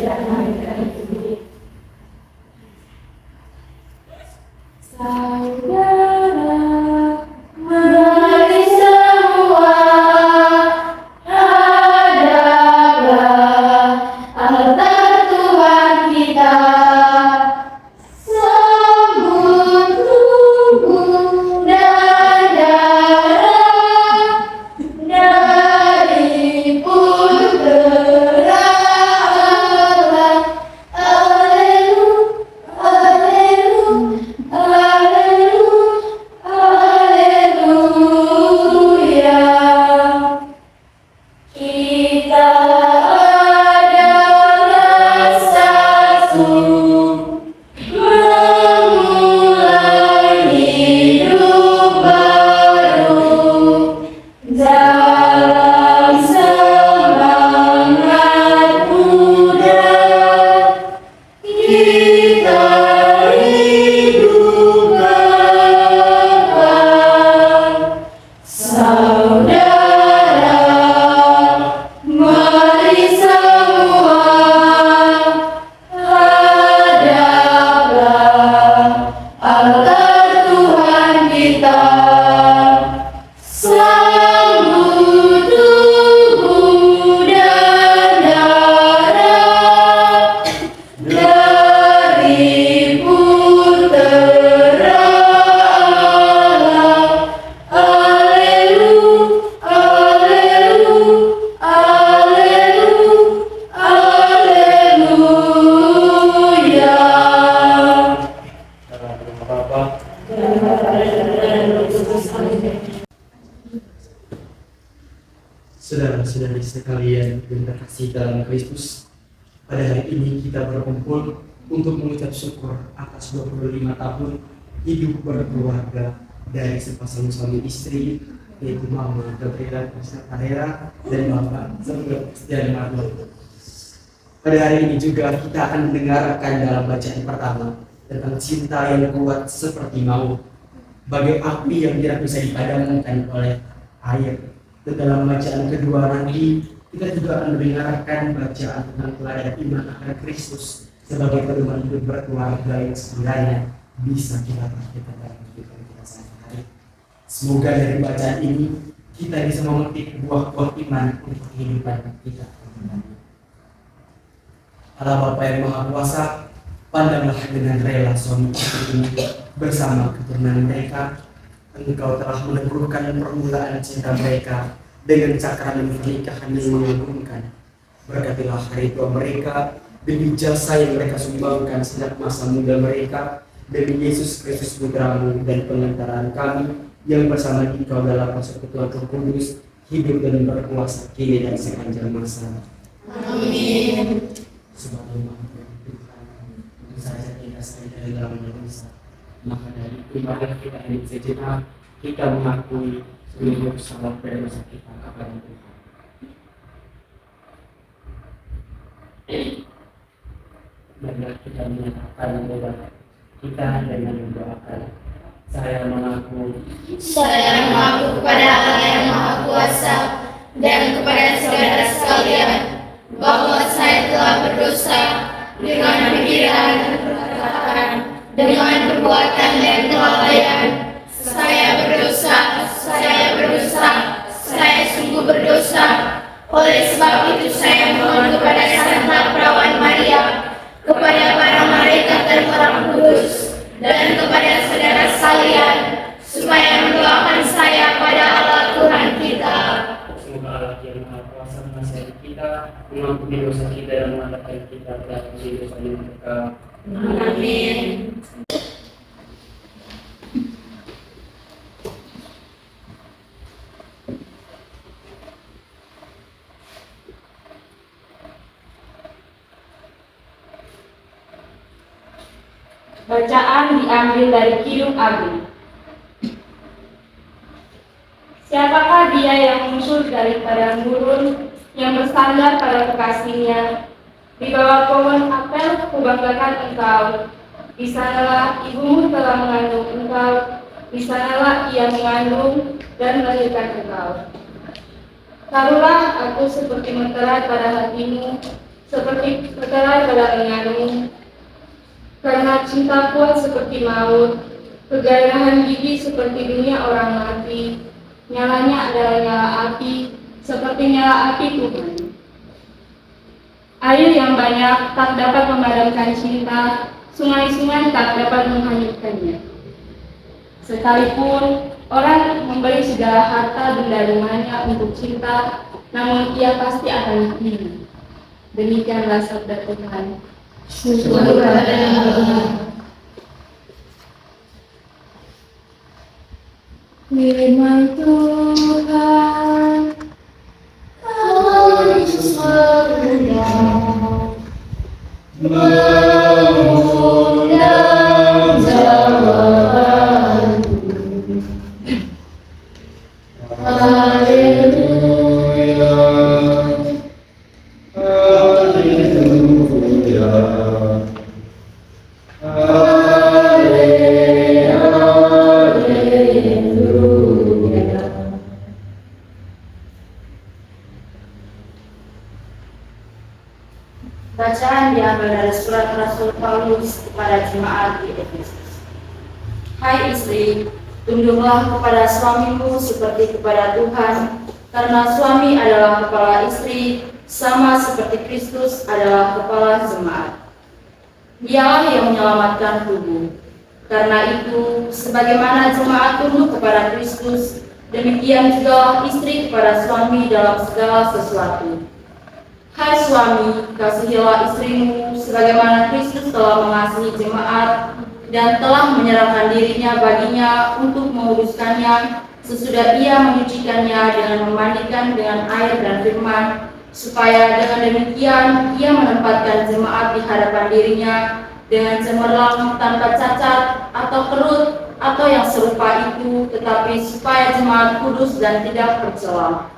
dan mereka itu. Saudara, mari semua hadaplah altar Tuhan kita. Sambut tubuh dan darah dari putera Allah. Haleluya. Kita adalah satu, memulai hidup baru dalam semangat muda. Kita hidup kekal. Saudara, mari semua hadaplah altar Tuhan kita. Sambut tubuh dan darah dari putera Allah. Haleluya. Saudara-saudari sekalian yang terkasih dalam Kristus, pada hari ini kita berkumpul untuk mengucap syukur atas 25 tahun hidup berkeluarga dari sepasang suami istri, yaitu Mama Gabriela Krisnatahera dan Bapak Sergio Kristian Marlon. Pada hari ini juga kita akan mendengarkan dalam bacaan pertama tentang cinta yang kuat seperti maut, bagai api yang tidak bisa dipadamkan oleh air. Dan dalam bacaan kedua nanti kita juga akan mendengarkan bacaan tentang teladan iman akan Kristus sebagai pedoman hidup berkeluarga yang sekiranya bisa kita praktikkan dalam kehidupan kita sehari-hari. Semoga dari bacaan ini kita bisa memetik buah-buah iman untuk kehidupan kita. Allah Bapa yang Maha Kuasa, pandanglah dengan rela suami istri ini bersama keturunan mereka. Engkau telah meneguhkan permulaan cinta mereka dengan sakramen pernikahan yang mengagumkan. Berkatilah hari tua mereka demi jasa yang mereka sumbangkan sejak masa muda mereka, demi Yesus Kristus Putramu dan pengantaran kami yang bersama Engkau dalam persekutuan Roh Kudus hidup dan berkuasa kini dan sepanjang masa. Amin. Sebagai makhluk Tuhan, tentu saja kita sadar dalam dosa. Maka dari itu mari kita hidup sejenak, kita mengakui seluruh kesalahan dan dosa kita kepada Tuhan. Marilah kita menyatakan bahwa kita dengan mendoakan, saya mengaku kepada Allah yang Maha Kuasa dan kepada saudara sekalian bahwa saya telah berdosa dengan pikiran dan perkataan, dengan perbuatan dan kelalaian. Saya berdosa, saya sungguh berdosa. Oleh sebab itu saya mohon kepada Santa Perawan Maria, kepada para malaikat dan orang kudus, dan kepada saudara sekalian, supaya mendoakan saya pada Allah Tuhan kita. semoga Allah yang Maha Kuasa mengasihani kita, mengampuni dosa kita dan mengatakan kita dalam kehidupan yang kekal. Amin. Bacaan diambil dari Kidung Agung. Siapakah dia yang muncul dari padang gurun, yang bersandar pada kekasihnya? Di bawah pohon apel kubanggakan engkau. Di sanalah ibumu telah mengandung engkau. Di sanalah ia mengandung dan melahirkan engkau. Taruhlah aku seperti meterai pada hatimu, seperti kedelai pada lenganmu. Karena cinta kuat seperti maut, kegairahan gigi seperti dunia orang mati. Nyalanya adalah nyala api, seperti nyala api Tuhan. Air yang banyak tak dapat memadamkan cinta, sungai-sungai tak dapat menghanyutkannya. Sekalipun orang memberi segala harta benda rumahnya untuk cinta, namun ia pasti akan hina. Demikianlah sabda Tuhan. Syukur kepada Allah. Firman Tuhan. Allah Yesus mengundang jawaban. Haleluya, haleluya, haleluya. Bacaan diambil dari surat Rasul Paulus kepada jemaat di Efesus. Hai istri, tunduklah kepada suamimu seperti kepada Tuhan, karena suami adalah kepala istri, sama seperti Kristus adalah kepala jemaat. Dialah yang menyelamatkan tubuh. Karena itu, sebagaimana jemaat tunduk kepada Kristus, demikian juga istri kepada suami dalam segala sesuatu. Hai suami, kasihilah istrimu sebagaimana Kristus telah mengasihi jemaat dan telah menyerahkan dirinya baginya untuk menguduskannya sesudah ia menyucikannya dengan memandikan dengan air dan firman, supaya dengan demikian ia menempatkan jemaat di hadapan dirinya dengan cemerlang, tanpa cacat atau kerut atau yang serupa itu, tetapi supaya jemaat kudus dan tidak bercela.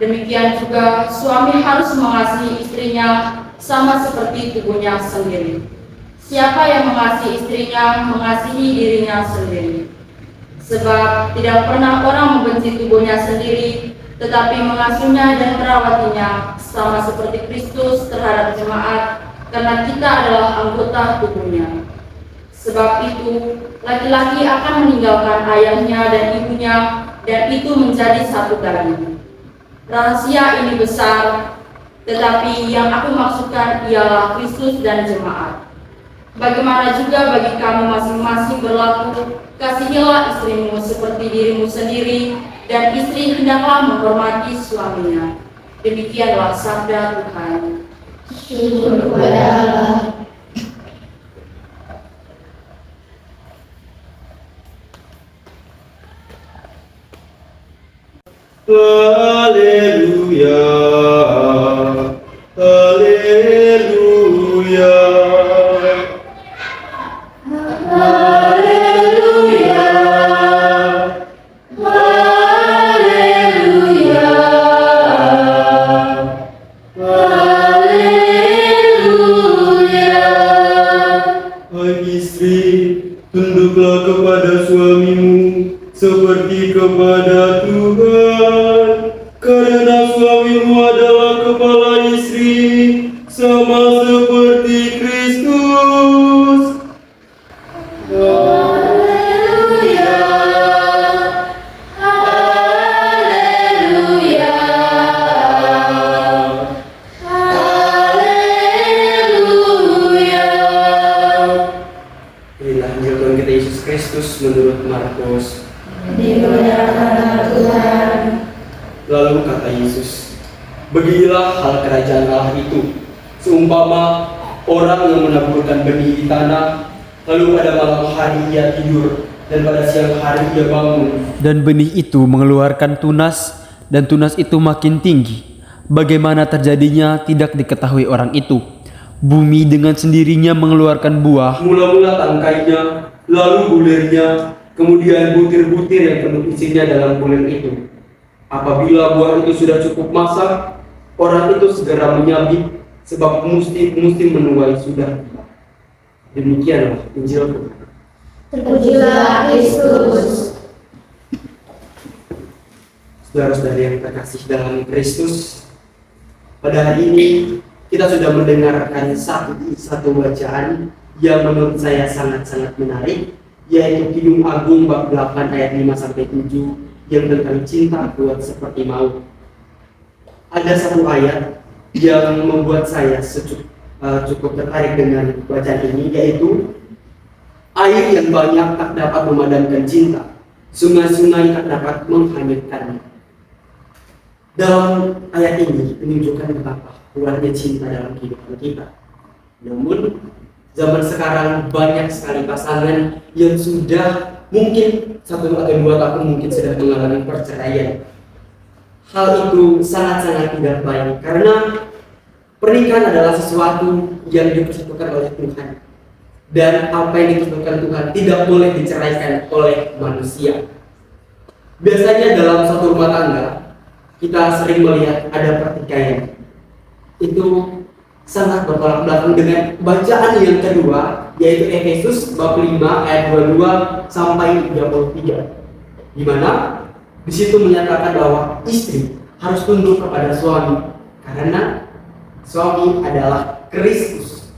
Demikian juga suami harus mengasihi istrinya sama seperti tubuhnya sendiri. Siapa yang mengasihi istrinya, mengasihi dirinya sendiri. Sebab tidak pernah orang membenci tubuhnya sendiri, tetapi mengasuhnya dan merawatinya, sama seperti Kristus terhadap jemaat, karena kita adalah anggota tubuhnya. Sebab itu, laki-laki akan meninggalkan ayahnya dan ibunya, dan itu menjadi satu daging. Rahasia ini besar, tetapi yang aku maksudkan ialah Kristus dan jemaat. Bagaimana juga bagi kamu masing-masing berlaku, kasihilah istrimu seperti dirimu sendiri, dan istri hendaklah menghormati suaminya. Demikianlah sabda Tuhan. Syukur kepada Allah. Haleluya, haleluya, Haleluya, haleluya, haleluya. hai istri, tunduklah kepada suamimu seperti kepada Tuhan, karena suamimu adalah kepala istri, sama seperti Kristus. Haleluya, haleluya, haleluya. Inilah Injil Tuhan kita Yesus Kristus menurut Markus. Dimuliakanlah Tuhan. Lalu kata Yesus, beginilah hal kerajaan Allah itu, seumpama orang yang menaburkan benih di tanah, lalu pada malam hari ia tidur, dan pada siang hari ia bangun. Dan benih itu mengeluarkan tunas, dan tunas itu makin tinggi. Bagaimana terjadinya tidak diketahui orang itu. Bumi dengan sendirinya mengeluarkan buah. Mula-mula tangkainya, lalu bulirnya, kemudian butir-butir yang penuh isinya dalam bulir itu. Apabila buah itu sudah cukup masak, orang itu segera menyabit, sebab musim menuai sudah. Demikianlah Injil Tuhan. Terpujilah Kristus. Saudara-saudari yang terkasih dalam Kristus, pada hari ini kita sudah mendengarkan satu bacaan yang menurut saya sangat-sangat menarik, yaitu Kidung Agung bab 8 ayat 5-7 yang tentang cinta kuat seperti maut. Ada satu ayat yang membuat saya cukup tertarik dengan bacaan ini, yaitu air yang banyak tak dapat memadamkan cinta, sungai-sungai tak dapat menghanyutkannya. Dalam ayat ini menunjukkan betapa kuatnya cinta dalam kehidupan kita. Namun zaman sekarang banyak sekali pasangan yang sudah mungkin 1 atau 2 tahun mungkin sudah mengalami perceraian. Hal itu sangat-sangat tidak baik, karena pernikahan adalah sesuatu yang dipersatukan oleh Tuhan, dan apa yang ditentukan Tuhan tidak boleh diceraikan oleh manusia. Biasanya dalam satu rumah tangga kita sering melihat ada pertikaian. Itu sangat bertolak belakang dengan bacaan yang kedua, yaitu Efesus bab 5 ayat 22 sampai 33, di mana di situ menyatakan bahwa istri harus tunduk kepada suami karena suami adalah Kristus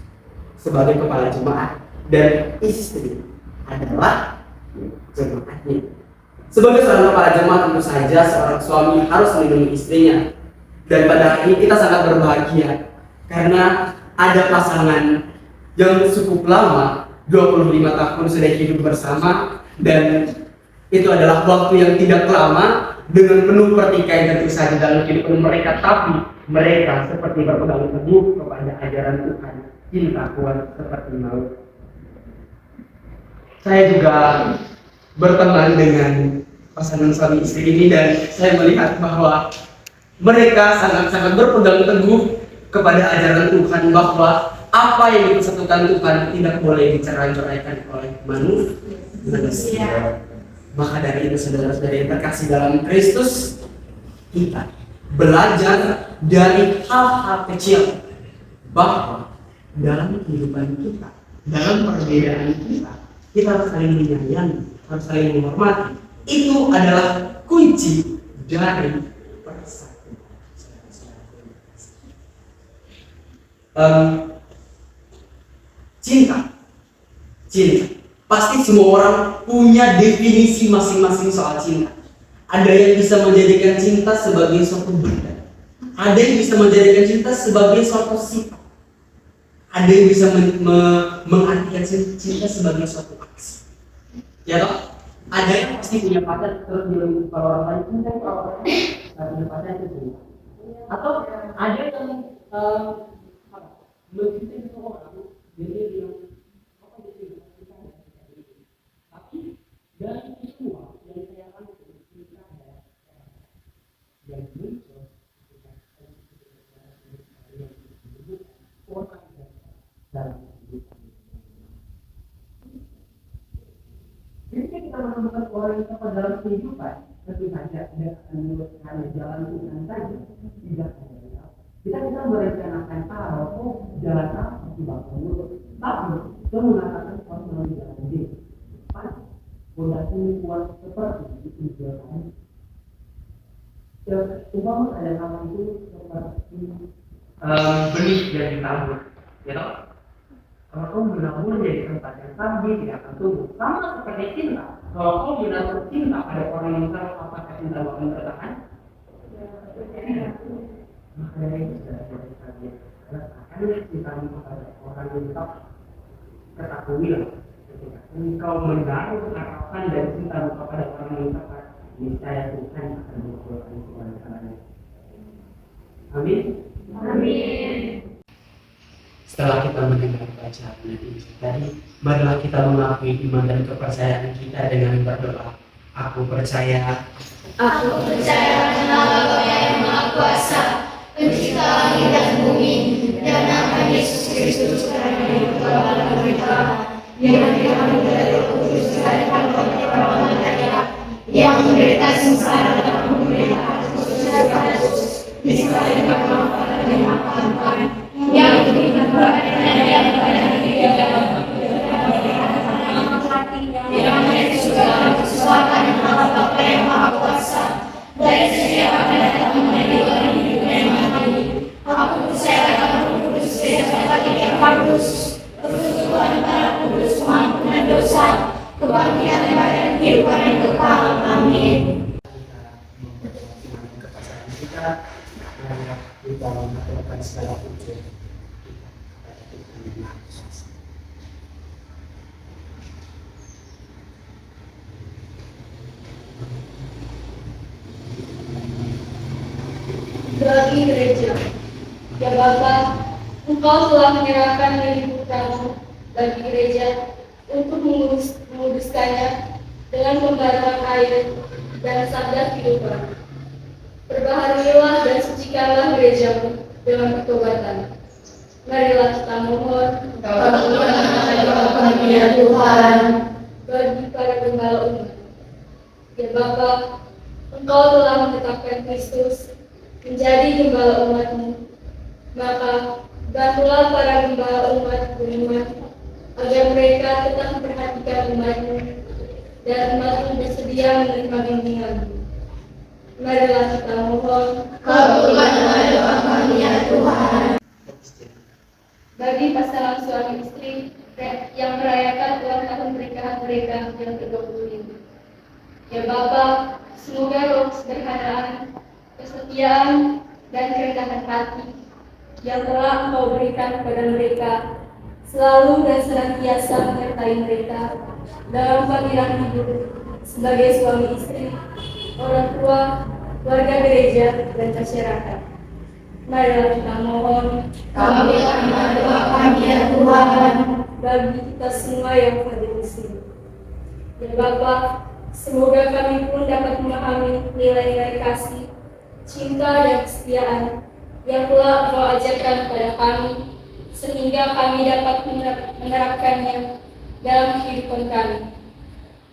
sebagai kepala jemaat dan istri adalah jemaatnya. Sebagai seorang kepala jemaat, tentu saja seorang suami harus melindungi istrinya. Dan pada hari ini kita sangat berbahagia karena ada pasangan yang cukup lama, 25 tahun sudah hidup bersama, dan itu adalah waktu yang tidak lama dengan penuh pertikaian tentu saja dalam kehidupan mereka, tapi mereka seperti berpegang teguh kepada ajaran Tuhan, cinta kuat seperti maut. Saya juga berteman dengan pasangan suami istri ini, dan saya melihat bahwa mereka sangat-sangat berpegang teguh kepada ajaran Tuhan, bahwa apa yang dipersatukan Tuhan tidak boleh dicerai-ceraikan oleh manusia. Maka dari itu, saudara-saudara yang terkasih dalam Kristus, kita belajar dari hal-hal kecil, bahwa dalam kehidupan kita, dalam perbedaan kita harus saling menyayangi, harus saling menghormati. Itu adalah kunci dari persatuan. Cinta. Pasti semua orang punya definisi masing-masing soal cinta. Ada yang bisa menjadikan cinta sebagai suatu benda. Ada yang bisa menjadikan cinta sebagai suatu sifat. Ada yang bisa mengartikan cinta sebagai suatu aksi. Ya toh? Ada yang pasti punya pacar terus bilang kalau orang lain cinta, kalau orang lain punya pacar itu cinta. Atau ada yang mencintai seseorang, dia bilang apa dia cinta, tapi dari semua yang saya lakukan cinta adalah yang muncul orang dalam kehidupan. Ketika kita menemukan orang yang tepat dalam kehidupan, tentu saja tidak akan menyebutkan jalan Tuhan saja, tidak ada. Kita bisa merencanakan jalan apa di bawah mulut, tapi kita mengatakan orang melalui jalan D. Fondasi kuat seperti itu jalan. Umpama ada nama itu seperti benih yang ditabur, ya toh? Kalau kau menabur di tempat yang sabi, tidak akan tumbuh. Sama seperti cinta. Kalau kau menabur cinta pada orang yang tahu apakah cinta akan bertahan? Maka dari itu sudah terjadi. Karena cinta kepada orang yang tahu, ketahuilah ketika engkau menaruh harapan dan cinta kepada orang yang tepat, niscaya Tuhan akan memperoleh keberkatan. Amin. Amin. Setelah kita mendengar bacaan ini tadi, marilah kita mengakui iman dan kepercayaan kita dengan berdoa. Aku percaya kenal Bapa yang Maha Kuasa, Pencipta langit dan bumi, dan akan Yesus Kristus karena hidup Bapa kita, yang dikandung dari Roh Kudus dilahirkan oleh perawan Maria, yang menderita sengsara dan menderita Kristus, disalibkan dan dimakamkan, yang diberikan yang pada yang dari segala keselamatan Allah Bapa yang Maha Kuasa, dari setiap akan datang menjadi orang hidup dan mati. Aku percaya akan sehat. Marilah kita melakukan segala tujuan kita. Bagi gereja, ya Bapa, Engkau telah menyerahkan diri putramu bagi gereja untuk menguduskannya dengan pembaruan air dan sabda kehidupan. Perbaharuilah dan sucikanlah gerejamu dengan pertobatan. Marilah kita mohon, Kabulkanlah kami ya Tuhan. bagi para gembala umat. Ya Bapa, Engkau telah menetapkan Kristus menjadi gembala umatmu, maka bantulah para gembala umat beriman agar mereka tetap memperhatikan umatmu dan umatmu bersedia menerima bimbinganmu. Marilah kita mohon, Kabulkanlah doa kami ya Tuhan. bagi pasangan suami istri yang merayakan ulang tahun pernikahan mereka yang ke-25. Ya Bapa, semoga roh kesederhanaan, kesetiaan, dan kerendahan hati yang telah Engkau berikan kepada mereka selalu dan senantiasa menyertai mereka dalam panggilan hidup sebagai suami istri, orang tua, warga gereja, dan masyarakat. Marilah kita mohon, Kabulkanlah doa kami ya Tuhan. bagi kita semua yang hadir di sini. Ya Bapa, semoga kami pun dapat memahami nilai-nilai kasih, cinta, dan kesetiaan yang telah Engkau ajarkan kepada kami, sehingga kami dapat menerapkannya dalam kehidupan kami.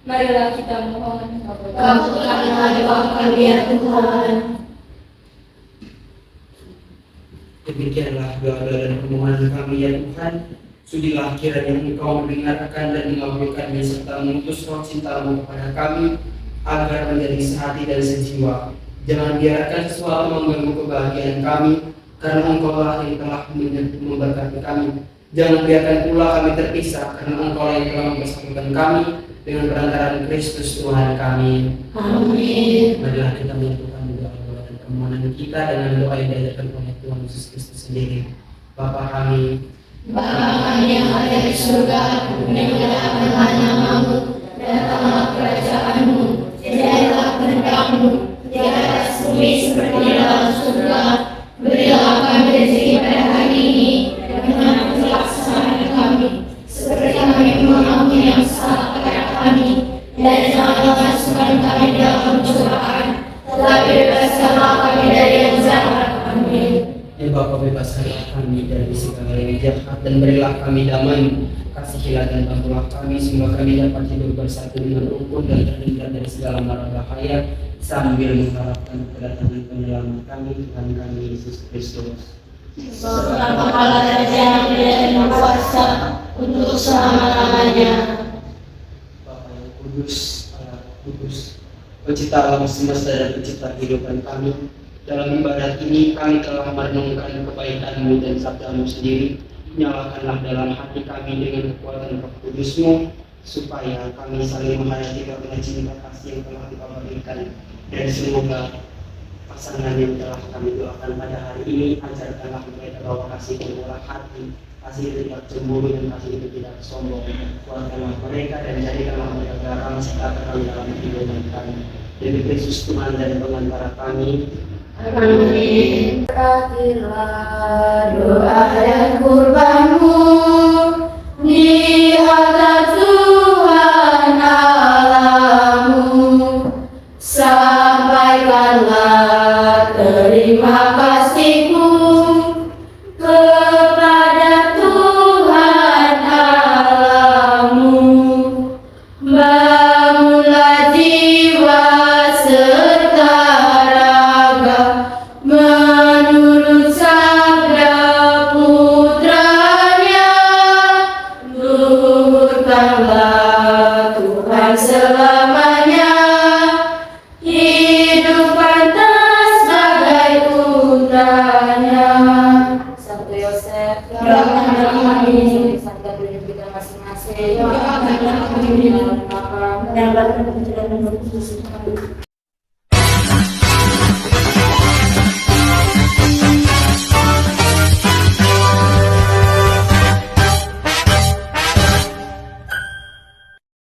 Marilah kita mohon, Kabulkanlah doa kami ya Tuhan. Demikianlah doa-doa dan permohonan kami ya Tuhan. Sudilah kiranya Engkau mendengarkan dan mengabulkannya serta mengutus roh cinta-Mu kepada kami agar menjadi sehati dan sejiwa. Jangan biarkan sesuatu mengganggu kebahagiaan kami, karena Engkau-lah yang telah memberkati kami. Jangan biarkan pula kami terpisah, karena Engkau yang telah mempersatukan kami dengan perantaraan Kristus Tuhan kami. Amin. Marilah kita menyatukan doa-doa dan permohonan kita dengan doa yang diajarkan oleh Tuhan Yesus Kristus sendiri. Bapa kami, Bapa kami yang ada di surga, dimuliakanlah namamu, datanglah kerajaanmu, jadilah kehendak-Mu di atas bumi seperti di dalam surga. Berilah kami rezeki pada hari ini, dan ampunilah kesalahan kami, seperti kami mengampuni yang salah kepada kami, dan janganlah masukkan kami dalam pencobaan, tetapi bebaskanlah kami dari yang jahat. Amin. ya Bapa, bebaskanlah kami dari segala yang jahat dan berilah kami damai. Kasihilah dan bantulah kami sehingga kami dapat hidup bersatu dengan rukun dan terhindar dari segala mara bahaya sambil mengharapkan kedatangan penyelamat kami, Tuhan kami Yesus Kristus. Sebab Allah Raja dan kuasa untuk selama-lamanya. Bapa yang kudus, Allah kudus, pencipta alam semesta dan pencipta kehidupan kami, dalam ibadat ini kami telah merenungkan kebaikan-Mu dan sabda-Mu sendiri. Nyalakanlah dalam hati kami dengan kekuatan Roh Kudus-Mu, supaya kami saling menghayati karena cinta kasih yang telah Engkau berikan. Dan semoga pasangan yang telah kami doakan pada hari ini, ajarkanlah mereka bahwa kasih yang murah hati, kasih itu tidak cemburu, dan kasih itu tidak sombong. Kuatkanlah mereka dan jadikanlah mereka garam serta terang dalam kehidupan kami. Demi Kristus Tuhan dan pengantara kami. Amin. Berakhirlah doa dan kurbanmu di hadapan Tuhan Allahmu. Sampaikanlah terima kasihku kepada Tuhan Allahmu. Bangunlah jiwa serta raga menurut sabda putranya. Luhurkanlah Tuhan selamanya, hidup pantas sebagai putranya. Santo Yosef, doakanlah kami, serta hidup kita masing-masing. Doakanlah kami, dan